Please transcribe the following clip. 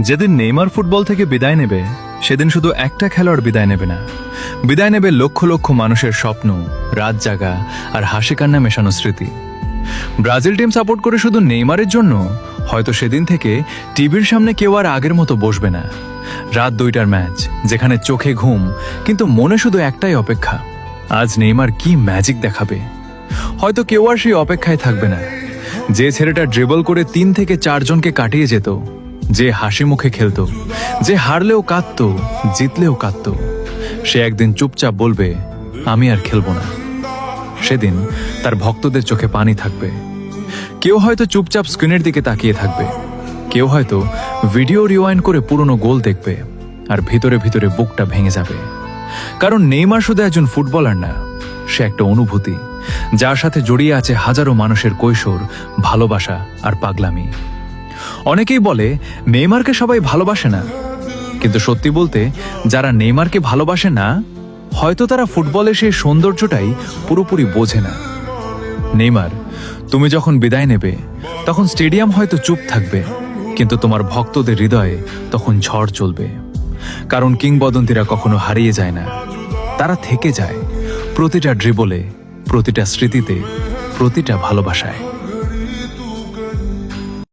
যেদিন Neymar football থেকে বিদায় নেবে সেদিন শুধু একটা খেলোয়াড় বিদায় নেবে না, বিদায় নেবে লক্ষ লক্ষ মানুষের স্বপ্ন, রাত জাগা আর হাসি কান্না মেশানো স্মৃতি। ব্রাজিল টিম সাপোর্ট করে শুধু নেইমারের জন্য হয়তো সেদিন থেকে টিভির সামনে কেউ আর আগের মতো বসবে না। রাত 2টার ম্যাচ, যেখানে চোখে ঘুম কিন্তু মনে শুধু একটাই অপেক্ষা, আজ নেইমার কি ম্যাজিক দেখাবে। হয়তো কেউ আর সেই অপেক্ষায় থাকবে না। যে ছেলেটা ড্রিবল করে 3 থেকে 4 জনকে কাটিয়ে যেত, যে হাসি মুখে খেলতো, যে হারলেও কাঁদতো, জিতলেও কাঁদতো, সে একদিন চুপচাপ বলবে আমি আর খেলবো না। সেদিন তার ভক্তদের চোখে পানি থাকবে। কেউ হয়তো চুপচাপ স্ক্রিনের দিকে তাকিয়ে থাকবে, কেউ হয়তো ভিডিও রিওয়াইন্ড করে পুরনো গোল দেখবে, আর ভিতরে ভিতরে বুকটা ভেঙে যাবে। কারণ নেইমার শুধু একজন ফুটবলার না, সে একটা অনুভূতি যার সাথে জড়িয়ে আছে হাজারো মানুষের কৈশোর, ভালোবাসা আর পাগলামি। অনেকেই বলে নেইমারকে সবাই ভালোবাসে না, কিন্তু সত্যি বলতে যারা নেইমারকে ভালোবাসে না, হয়তো তারা ফুটবলের সেই সৌন্দর্যটাই পুরোপুরি বোঝে না। নেইমার, তুমি যখন বিদায় নেবে তখন স্টেডিয়াম হয়তো চুপ থাকবে, কিন্তু তোমার ভক্তদের হৃদয়ে তখন ঝড় চলবে। কারণ কিংবদন্তিরা কখনো হারিয়ে যায় না, তারা থেকে যায় প্রতিটা ড্রিবলে, প্রতিটা স্মৃতিতে, প্রতিটা ভালোবাসায়।